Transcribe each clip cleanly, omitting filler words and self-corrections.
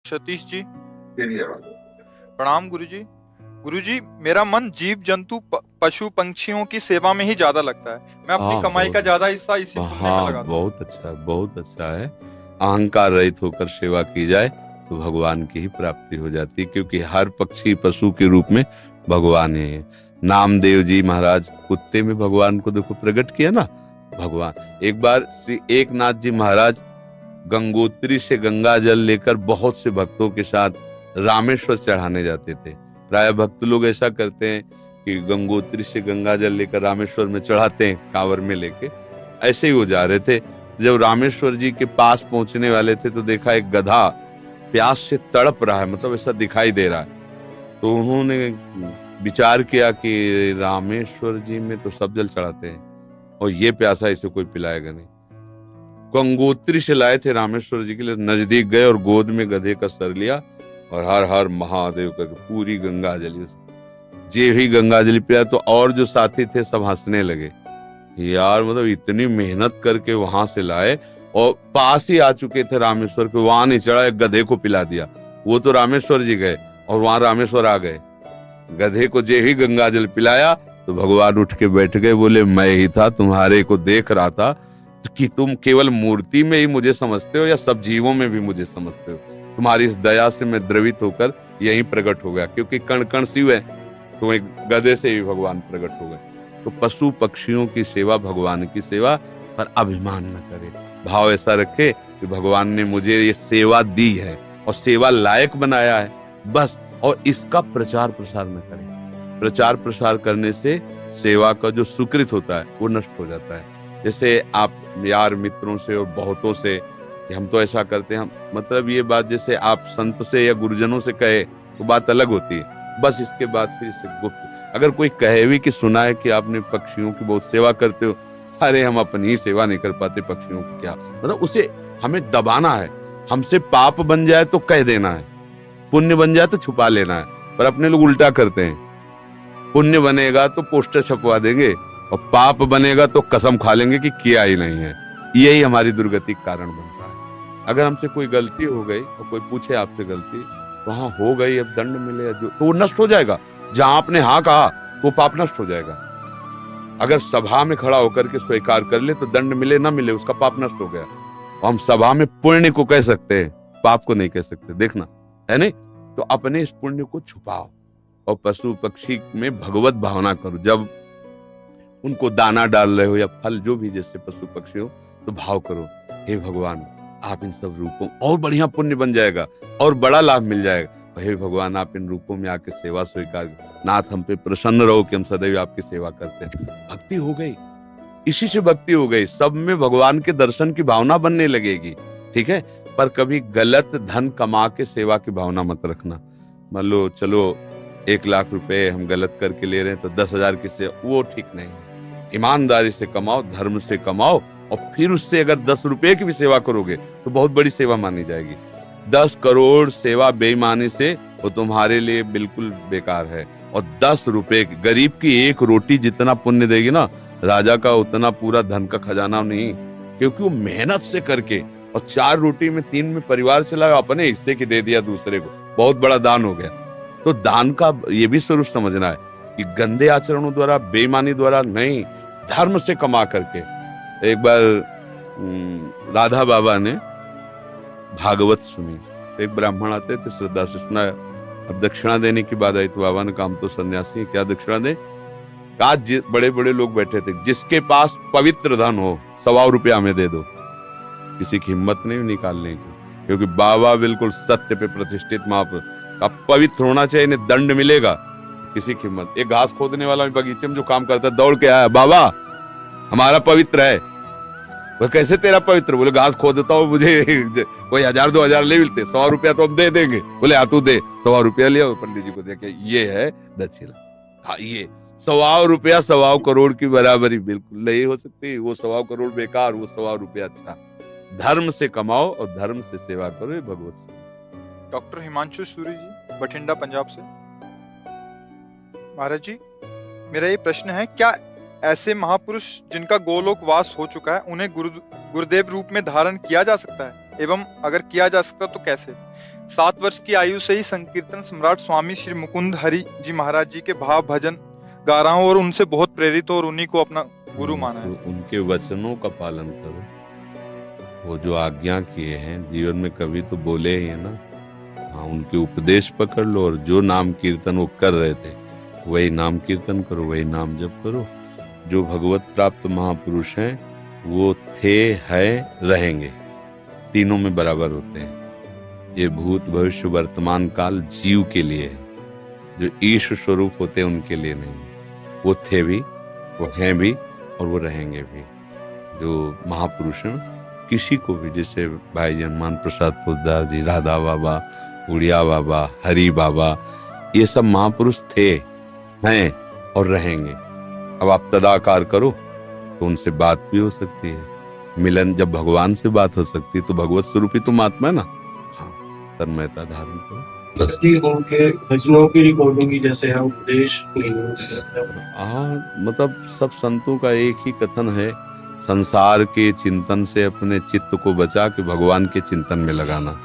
सतीश जी। तेरी आवाज। प्रणाम गुरुजी। गुरुजी, मेरा मन जीव जंतु पशु पंछियों की सेवा में ही ज्यादा लगता है। मैं अपनी हाँ, कमाई का बहुत ज्यादा हिस्सा इसी पुण्य में हाँ, लगाता हूँ। बहुत अच्छा है। अहंकार रहित होकर सेवा की जाए तो भगवान की ही प्राप्ति हो जाती है, क्योंकि हर पक्षी पशु के रूप में भगवान है। नामदेव जी महाराज कुत्ते में भगवान को देखो प्रकट किया ना। भगवान एक बार श्री एकनाथ जी महाराज गंगोत्री से गंगा जल लेकर बहुत से भक्तों के साथ रामेश्वर चढ़ाने जाते थे। प्राय भक्त लोग ऐसा करते हैं कि गंगोत्री से गंगा जल लेकर रामेश्वर में चढ़ाते हैं कांवर में लेके। ऐसे ही वो जा रहे थे। जब रामेश्वर जी के पास पहुंचने वाले थे तो देखा एक गधा प्यास से तड़प रहा है, मतलब ऐसा दिखाई दे रहा है। तो उन्होंने विचार किया कि रामेश्वर जी में तो सब जल चढ़ाते हैं और ये प्यासा इसे कोई पिलाएगा नहीं। गंगोत्री से लाए थे रामेश्वर जी के लिए, नजदीक गए और गोद में गधे का सर लिया और हर हर महादेव करके पूरी गंगा जली। जे ही गंगा जली पिया तो और जो साथी थे सब हंसने लगे। यार मतलब इतनी मेहनत करके वहां से लाए और पास ही आ चुके थे रामेश्वर के, वहां नहीं चढ़ा, एक गधे को पिला दिया। वो तो रामेश्वर जी गए और वहां रामेश्वर आ गए। गधे को जे ही गंगा जल पिलाया तो भगवान उठ के बैठ गए, बोले मैं ही था, तुम्हारे को देख रहा था कि तुम केवल मूर्ति में ही मुझे समझते हो या सब जीवों में भी मुझे समझते हो। तुम्हारी इस दया से मैं द्रवित होकर यहीं प्रकट हो गया, क्योंकि कण कण शिव है, तो एक गधे से भी भगवान प्रकट हो गए। तो पशु पक्षियों की सेवा भगवान की सेवा, पर अभिमान न करे। भाव ऐसा रखे कि भगवान ने मुझे ये सेवा दी है और सेवा लायक बनाया है बस, और इसका प्रचार प्रसार न करे। प्रचार प्रसार करने से सेवा का जो सुकृत होता है वो नष्ट हो जाता है। जैसे आप यार मित्रों से और बहुतों से कि हम तो ऐसा करते हैं, मतलब ये बात जैसे आप संत से या गुरुजनों से कहे तो बात अलग होती है। बस इसके बाद फिर इसे गुप्त अगर कोई कहे भी कि सुना है कि आपने पक्षियों की बहुत सेवा करते हो, अरे हम अपनी ही सेवा नहीं कर पाते, पक्षियों की क्या, मतलब उसे हमें दबाना है। हमसे पाप बन जाए तो कह देना है, पुण्य बन जाए तो छुपा लेना है। पर अपने लोग उल्टा करते हैं, पुण्य बनेगा तो पोस्टर छपवा देंगे और पाप बनेगा तो कसम खा लेंगे कि किया ही नहीं है। यही हमारी दुर्गति का कारण बनता है। अगर हमसे कोई गलती हो गई और कोई पूछे आपसे गलती, तो हाँ हो गई, अब दंड मिले जो तो वो नष्ट हो जाएगा। जहां आपने हाँ कहा तो पाप नष्ट हो जाएगा। अगर सभा में खड़ा होकर के स्वीकार कर ले तो दंड मिले ना मिले उसका पाप नष्ट हो गया। और हम सभा में पुण्य को कह सकते हैं, पाप को नहीं कह सकते, देखना है नहीं। तो अपने इस पुण्य को छुपाओ और पशु पक्षी में भगवत भावना करो। जब उनको दाना डाल रहे हो या फल जो भी, जैसे पशु पक्षी हो, तो भाव करो, हे भगवान आप इन सब रूपों, और बढ़िया पुण्य बन जाएगा और बड़ा लाभ मिल जाएगा। हे भगवान आप इन रूपों में आके सेवा स्वीकार, नाथ हम पे प्रसन्न रहो कि हम सदैव आपकी सेवा करते हैं। भक्ति हो गई, इसी से भक्ति हो गई। सब में भगवान के दर्शन की भावना बनने लगेगी, ठीक है। पर कभी गलत धन कमा के सेवा की भावना मत रखना। मान लो चलो 1 लाख रुपए हम गलत करके ले रहे हैं तो 10,000 की सेवा, वो ठीक नहीं है। ईमानदारी से कमाओ, धर्म से कमाओ, और फिर उससे अगर 10 रुपए की भी सेवा करोगे तो बहुत बड़ी सेवा मानी जाएगी। 10 करोड़ सेवा बेईमानी से वो तुम्हारे लिए बिल्कुल बेकार है। और 10 रुपए गरीब की 1 रोटी जितना पुण्य देगी ना, राजा का उतना पूरा धन का खजाना नहीं, क्योंकि वो मेहनत से करके, और 4 रोटी में 3 में परिवार चलाया, अपने हिस्से की दे दिया दूसरे को, बहुत बड़ा दान हो गया। तो दान का ये भी स्वरूप समझना है कि गंदे आचरणों द्वारा, बेईमानी द्वारा नहीं, धर्म से कमा करके। एक बार राधा बाबा ने भागवत सुनी, एक ब्राह्मण आते थे, श्रद्धा से सुनाया। अब दक्षिणा देने की बात आई तो बाबा ने, काम तो सन्यासी है, क्या दक्षिणा दे। आज बड़े बड़े लोग बैठे थे, जिसके पास पवित्र धन हो 100 रुपया हमें दे दो। किसी की हिम्मत नहीं निकालने की, क्योंकि बाबा बिल्कुल सत्य पे प्रतिष्ठित महापुरुष। अब पवित्र होना चाहिए, इन्हें दंड मिलेगा। किसी की हिम्मत, एक घास खोदने वाला बगीचे में जो काम करता है, दौड़ के आया, बाबा हमारा पवित्र है। वह कैसे तेरा पवित्र? बोले घास खोदता हूँ, मुझे कोई 1000-2000 ले मिलते, 100 रुपया तो हम दे देंगे। बोले हाँ तू दे। 100 रुपया लिया, पंडित जी को देखे, ये है दक्षिणा। हाँ ये 100 रुपया 100 करोड़ की बराबरी बिल्कुल नहीं हो सकती। वो 100 करोड़ बेकार, वो 100 रुपया अच्छा। धर्म से कमाओ और धर्म से सेवा करो, ये भगवत। डॉक्टर हिमांशु सूरी जी, बठिंडा, पंजाब से। महाराज जी, मेरा ये प्रश्न है, क्या ऐसे महापुरुष जिनका गोलोक वास हो चुका है, उन्हें गुरुदेव रूप में धारण किया जा सकता है? एवं अगर किया जा सकता तो कैसे? 7 वर्ष की आयु से ही संकीर्तन सम्राट स्वामी श्री मुकुंद हरि जी महाराज जी के भाव भजन गा रहा हूँ और उनसे बहुत प्रेरित हो और उन्हीं को अपना गुरु माना है। तो उनके वचनों का पालन करो, वो जो आज्ञा किए हैं जीवन में कभी तो बोले ही है ना। हाँ, उनके उपदेश पकड़ लो और जो नाम कीर्तन वो कर रहे थे वही नाम कीर्तन करो, वही नाम जप करो। जो भगवत प्राप्त महापुरुष हैं वो थे, है, रहेंगे, तीनों में बराबर होते हैं। ये भूत भविष्य वर्तमान काल जीव के लिए है, जो ईश स्वरूप होते हैं उनके लिए नहीं। वो थे भी, वो हैं भी और वो रहेंगे भी। जो महापुरुष हैं किसी को भी, जैसे भाई हनुमान प्रसाद पोद्दार जी, राधा बाबा, उड़िया बाबा, हरि बाबा, ये सब महापुरुष थे, हैं और रहेंगे। अब आप तदाकार करो तो उनसे बात भी हो सकती है। मिलन, जब भगवान से बात हो सकती है तो भगवत स्वरूप ही तुम आत्मा है ना। हाँ, तन्मयता धारण करो। उनके भजनों की रिकॉर्डिंग की जैसे है उपदेश नहीं होते। हाँ, मतलब सब संतों का एक ही कथन है, संसार के चिंतन से अपने चित्त को बचा के भगवान के चिंतन में लगाना।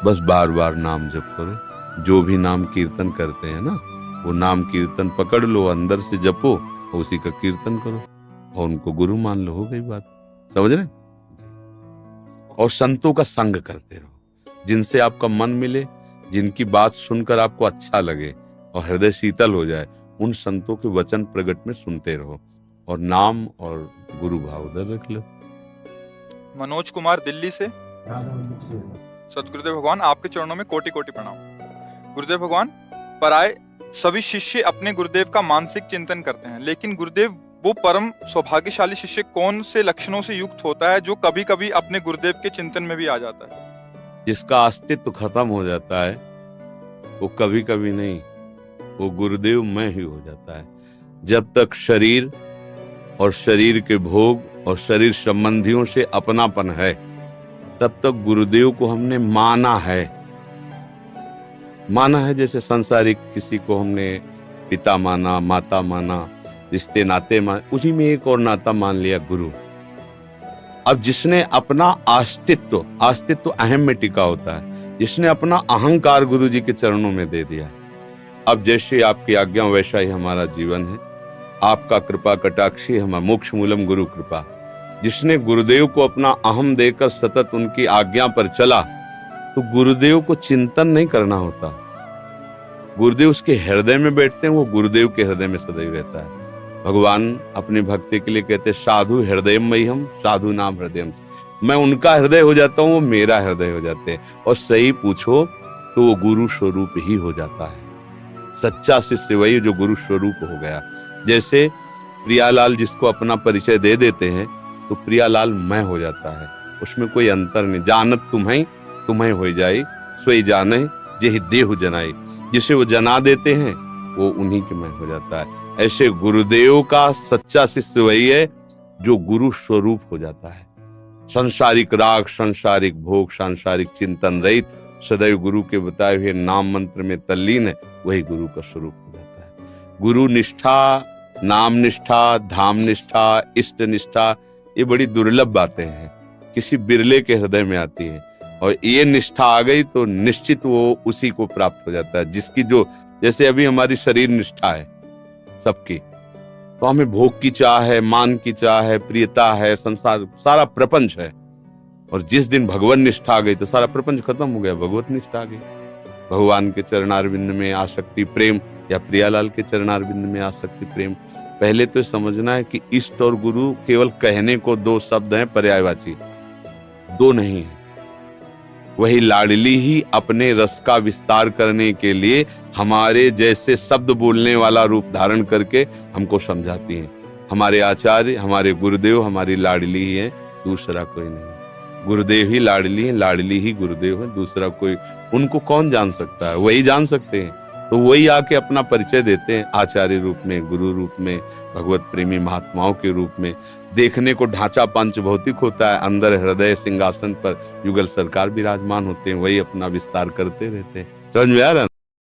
बस बार बार नाम जप करो। जो भी नाम कीर्तन करते हैं ना, वो नाम कीर्तन पकड़ लो, अंदर से जपो, उसी का कीर्तन करो और उनको गुरु मान लो। हो गई बात, समझ रहे? और संतों का संग करते रहो, जिनसे आपका मन मिले, जिनकी बात सुनकर आपको अच्छा लगे और हृदय शीतल हो जाए, उन संतों के वचन प्रगट में सुनते रहो और नाम और गुरु भाव उधर रख लो। मनोज कुमार दिल्ली से। सतगुरुदेव भगवान, आपके चरणों में कोटि कोटि प्रणाम। गुरुदेव भगवान, पराये सभी शिष्य अपने गुरुदेव का मानसिक चिंतन करते हैं, लेकिन गुरुदेव वो परम सौभाग्यशाली शिष्य कौन से लक्षणों से युक्त होता है जो कभी कभी अपने गुरुदेव के चिंतन में भी आ जाता है? जिसका अस्तित्व खत्म हो जाता है वो कभी कभी नहीं, वो गुरुदेव में ही हो जाता है। जब तक शरीर और शरीर के भोग और शरीर संबंधियों से अपनापन है, तब तक गुरुदेव को हमने माना है। जैसे सांसारिक किसी को हमने पिता माना, माता माना, रिश्ते नाते मान, उसी में एक और नाता मान लिया, गुरु। अब जिसने अपना अस्तित्व अहम में टिका होता है, जिसने अपना अहंकार गुरु जी के चरणों में दे दिया, अब जैसे आपकी आज्ञा वैसा ही हमारा जीवन है। आपका कृपा कटाक्षी हमारा मोक्ष मूलम गुरु कृपा। जिसने गुरुदेव को अपना अहम देकर सतत उनकी आज्ञा पर चला, तो गुरुदेव को चिंतन नहीं करना होता। गुरुदेव उसके हृदय में बैठते हैं, वो गुरुदेव के हृदय में सदैव रहता है। भगवान अपनी भक्ति के लिए कहते साधु हृदयमयी हम, साधु नाम हृदय। मैं उनका हृदय हो जाता हूँ, वो मेरा हृदय हो जाते हैं। और सही पूछो तो वो गुरु स्वरूप ही हो जाता है। सच्चा शिष्य वही जो गुरु स्वरूप हो गया। जैसे प्रियालाल जिसको अपना परिचय दे देते हैं तो प्रियालाल मैं हो जाता है, उसमें कोई अंतर नहीं। जानत तुम्हें हो जाई, सोई जाने जेहि देहु जनाई। जिसे वो जना देते हैं वो उन्हीं के मैं हो जाता है। ऐसे गुरुदेव का सच्चा शिष्य वही है जो गुरु स्वरूप हो जाता है। सांसारिक राग, सांसारिक भोग, सांसारिक चिंतन रहित, सदैव गुरु के बताए हुए नाम मंत्र में तल्लीन है, वही गुरु का स्वरूप हो जाता है। गुरु निष्ठा, नाम निष्ठा, धाम निष्ठा, इष्ट निष्ठा, ये बड़ी दुर्लभ बातें हैं, किसी बिरले के हृदय में आती है। और ये निष्ठा आ गई तो निश्चित वो उसी को प्राप्त हो जाता है जिसकी जो, जैसे अभी हमारी शरीर निष्ठा है सबकी, तो हमें भोग की चाह है, मान की चाह है, प्रियता है, संसार सारा प्रपंच है। और जिस दिन भगवान निष्ठा आ गई तो सारा प्रपंच खत्म हो गया, भगवत निष्ठा आ गई। भगवान के चरणारविंद में आसक्ति प्रेम, या प्रियालाल के चरणारविंद में आसक्ति प्रेम। पहले तो समझना है कि इष्ट और गुरु केवल कहने को दो शब्द हैं, पर्यायवाची, दो नहीं है। वही लाडली ही अपने रस का विस्तार करने के लिए हमारे जैसे शब्द बोलने वाला रूप धारण करके हमको समझाती हैं। हमारे आचार्य, हमारे गुरुदेव हमारी लाडली ही है, दूसरा कोई नहीं। गुरुदेव ही लाडली है, लाडली ही गुरुदेव है, दूसरा कोई, उनको कौन जान सकता है? वही जान सकते हैं। तो वही आके अपना परिचय देते हैं आचार्य रूप में, गुरु रूप में, भगवत प्रेमी महात्माओं के रूप में। देखने को ढांचा पंच भौतिक होता है, अंदर हृदय सिंहासन पर युगल सरकार विराजमान होते हैं, वही अपना विस्तार करते रहते हैं। समझ में आ रहा है?